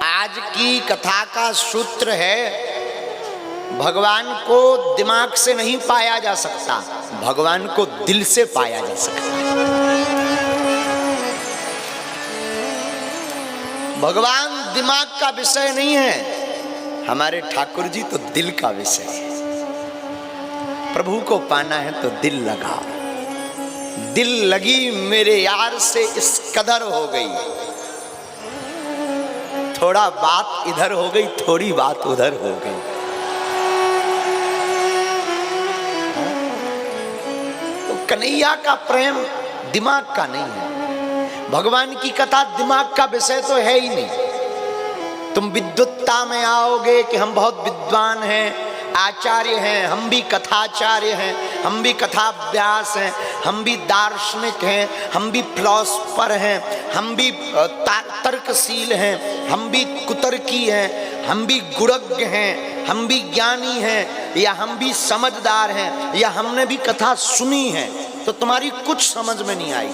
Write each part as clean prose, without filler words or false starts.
आज की कथा का सूत्र है, भगवान को दिमाग से नहीं पाया जा सकता, भगवान को दिल से पाया जा सकता है। भगवान दिमाग का विषय नहीं है, हमारे ठाकुर जी तो दिल का विषय है। प्रभु को पाना है तो दिल लगाओ। दिल लगी मेरे यार से इस कदर हो गई, थोड़ा बात इधर हो गई, थोड़ी बात उधर हो गई। तो कन्हैया का प्रेम दिमाग का नहीं है। भगवान की कथा दिमाग का विषय तो है ही नहीं। तुम विद्वत्ता में आओगे कि हम बहुत विद्वान हैं, आचार्य हैं, हम भी कथाचार्य हैं, हम भी कथाभ्यास हैं, हम भी दार्शनिक हैं, हम भी फिलॉसफर हैं, हम भी तर्कशील हैं, हम भी कुतर्की हैं, हम भी गुणज्ञ हैं, हम भी ज्ञानी हैं, या हम भी समझदार हैं, या हमने भी कथा सुनी है। तो तुम्हारी कुछ समझ में नहीं आई,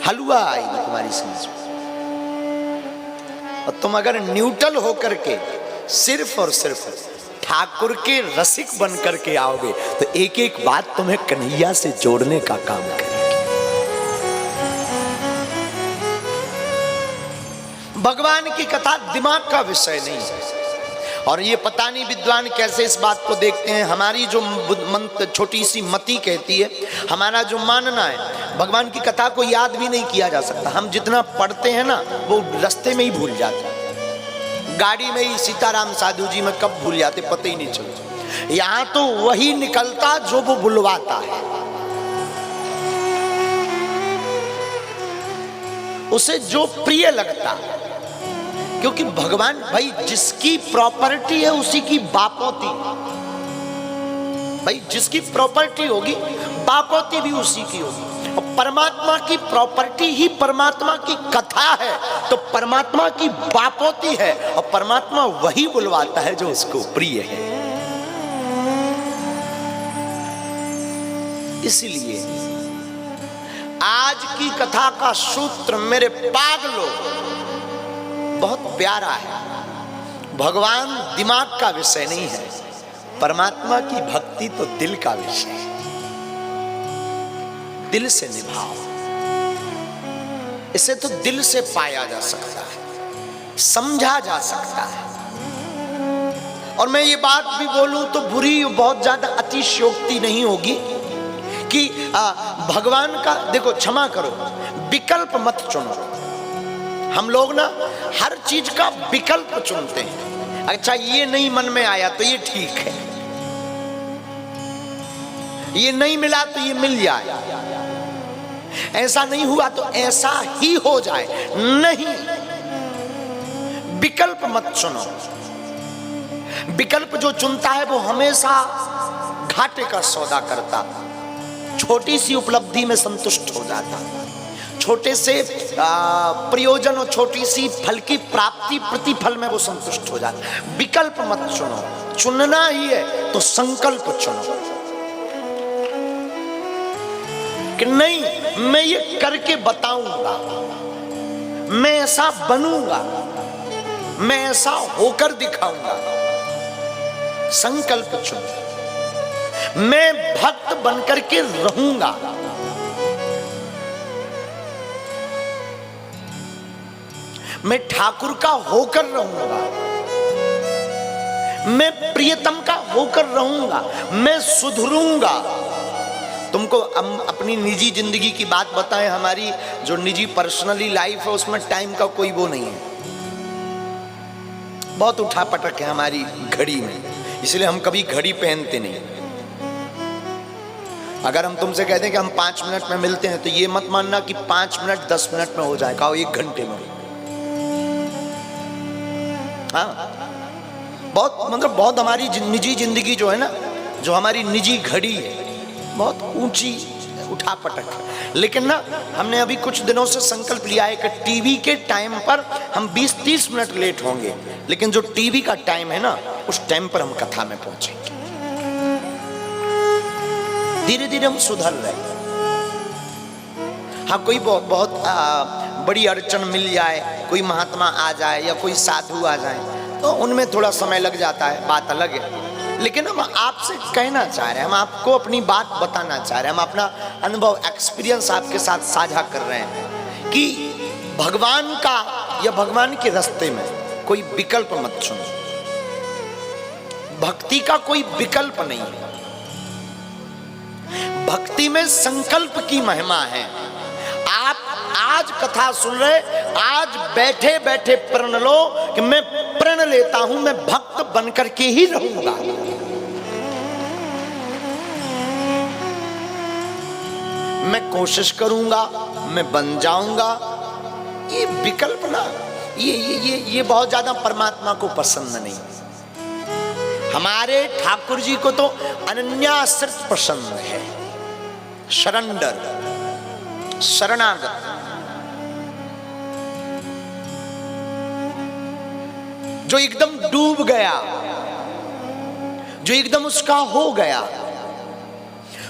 हलवा आएगी तुम्हारी समझ में। और तुम अगर न्यूट्रल होकर के सिर्फ और सिर्फ ठाकुर के रसिक बन करके आओगे तो एक एक बात तुम्हें कन्हैया से जोड़ने का काम करेगी। भगवान की कथा दिमाग का विषय नहीं है। और ये पता नहीं विद्वान कैसे इस बात को देखते हैं। हमारी जो छोटी सी मति कहती है, हमारा जो मानना है, भगवान की कथा को याद भी नहीं किया जा सकता। हम जितना पढ़ते हैं ना वो रास्ते में ही भूल जाते हैं। गाड़ी में ही सीताराम साधु जी में कब भूल जाते पता ही नहीं चलता। यहां तो वही निकलता जो वो बुलवाता है, उसे जो प्रिय लगता। क्योंकि भगवान भाई जिसकी प्रॉपर्टी है उसी की बापोती, भाई जिसकी प्रॉपर्टी होगी बापोती भी उसी की होगी। और परमात्मा की प्रॉपर्टी ही परमात्मा की कथा है, तो परमात्मा की बापोती है, और परमात्मा वही बुलवाता है जो उसको प्रिय है। इसलिए आज की कथा का सूत्र मेरे पागलों बहुत प्यारा है। भगवान दिमाग का विषय नहीं है, परमात्मा की भक्ति तो दिल का विषय है। दिल से निभाओ, इसे तो दिल से पाया जा सकता है, समझा जा सकता है। और मैं ये बात भी बोलूं तो बुरी, बहुत ज्यादा अतिशयोक्ति नहीं होगी कि भगवान का, देखो क्षमा करो, विकल्प मत चुनो। हम लोग ना हर चीज का विकल्प चुनते हैं। अच्छा ये नहीं मन में आया तो ये ठीक है, ये नहीं मिला तो ये मिल जाए, ऐसा नहीं हुआ तो ऐसा ही हो जाए। नहीं, विकल्प मत चुनो। विकल्प जो चुनता है वो हमेशा घाटे का सौदा करता, छोटी सी उपलब्धि में संतुष्ट हो जाता, छोटे से प्रयोजन और छोटी सी फल की प्राप्ति प्रतिफल में वो संतुष्ट हो जाता। विकल्प मत चुनो, चुनना ही है तो संकल्प चुनो कि नहीं मैं ये करके बताऊंगा, मैं ऐसा बनूंगा, मैं ऐसा होकर दिखाऊंगा। संकल्प चुनो, मैं भक्त बनकर के रहूंगा, मैं ठाकुर का होकर रहूंगा, मैं प्रियतम का होकर रहूंगा, मैं सुधरूंगा। तुमको अपनी निजी जिंदगी की बात बताएं, हमारी जो निजी पर्सनली लाइफ है उसमें टाइम का कोई वो नहीं है, बहुत उठा पटक है हमारी घड़ी में, इसलिए हम कभी घड़ी पहनते नहीं। अगर हम तुमसे कहते हैं कि हम 5 मिनट में मिलते हैं तो ये मत मानना कि 5 मिनट 10 मिनट में हो जाएगा, 1 घंटे में। हाँ, बहुत मतलब बहुत हमारी निजी जिंदगी जो है ना, जो हमारी निजी घड़ी है बहुत ऊंची उठा पटक है। लेकिन ना हमने अभी कुछ दिनों से संकल्प लिया है कि टीवी के टाइम पर हम 20-30 मिनट लेट होंगे, लेकिन जो टीवी का टाइम है ना उस टाइम पर हम कथा में पहुंचेंगे। धीरे धीरे हम सुधर रहे। हाँ, कोई बहुत बड़ी अड़चन मिल जाए, कोई महात्मा आ जाए या कोई साधु आ जाए, तो उनमें थोड़ा समय लग जाता है, बात अलग है। लेकिन हम आपसे कहना चाह रहे हैं, हम आपको अपनी बात बताना चाह रहे हैं, हम अपना अनुभव, एक्सपीरियंस आपके साथ साझा कर रहे हैं कि भगवान का या भगवान के रास्ते में कोई विकल्प मत चुनो। भक्ति का कोई विकल्प नहीं है। भक्ति में संकल्प की महिमा है। आप आज कथा सुन रहे, आज बैठे बैठे प्रण लो कि मैं प्रण लेता हूं, मैं भक्त बनकर के ही रहूंगा। मैं कोशिश करूंगा, मैं बन जाऊंगा। ये विकल्प ना, ये बहुत ज्यादा परमात्मा को पसंद नहीं। हमारे ठाकुर जी को तो अनन्याश्रित पसंद है, शरंडर, शरणागत, जो एकदम डूब गया, जो एकदम उसका हो गया,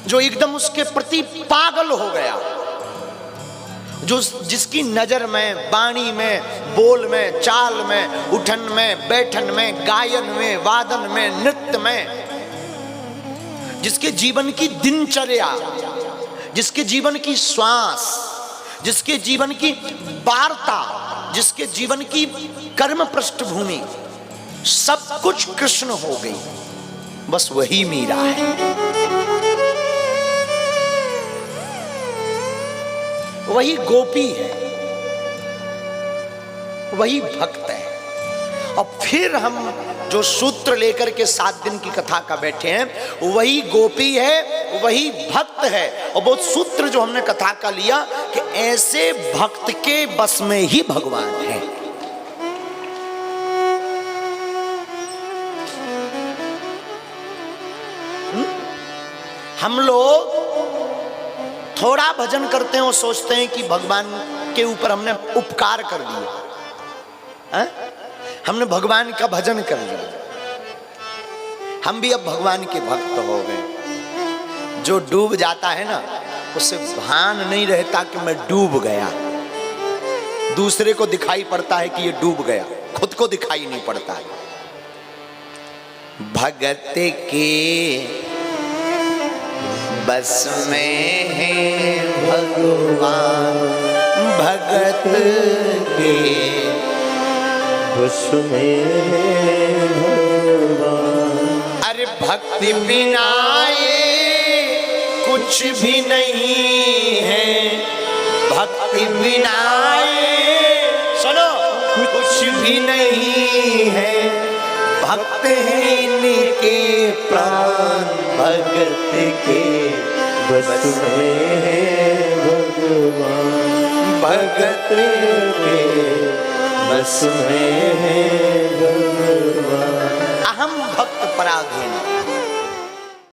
जो एकदम उसके प्रति पागल हो गया, जो जिसकी नजर में, वाणी में, बोल में, चाल में, उठन में, बैठन में, गायन में, वादन में, नृत्य में, जिसके जीवन की दिनचर्या, जिसके जीवन की श्वास, जिसके जीवन की वार्ता, जिसके जीवन की कर्म पृष्ठभूमि, सब कुछ कृष्ण हो गई, बस वही मीरा है, वही गोपी है, वही भक्त है। और फिर हम जो सूत्र लेकर के 7 दिन की कथा का बैठे हैं, वही गोपी है, वही भक्त है। और वो सूत्र जो हमने कथा का लिया कि ऐसे भक्त के बस में ही भगवान है। हम लोग थोड़ा भजन करते हैं और सोचते हैं कि भगवान के ऊपर हमने उपकार कर दिया, हमने भगवान का भजन कर लिया, हम भी अब भगवान के भक्त हो गए। जो डूब जाता है ना, उसे भान नहीं रहता कि मैं डूब गया। दूसरे को दिखाई पड़ता है कि ये डूब गया, खुद को दिखाई नहीं पड़ता है। भगत के बस में है भगवान, भगत के बस में है भगवान। अरे भक्ति बिना ये कुछ भी नहीं है, भक्ति बिना ये सुनो कुछ भी नहीं है। भक्त है इनके प्राण, भगत के बस में है भगवान, भगत के बस में है भगवान। अहम भक्त पराधीन,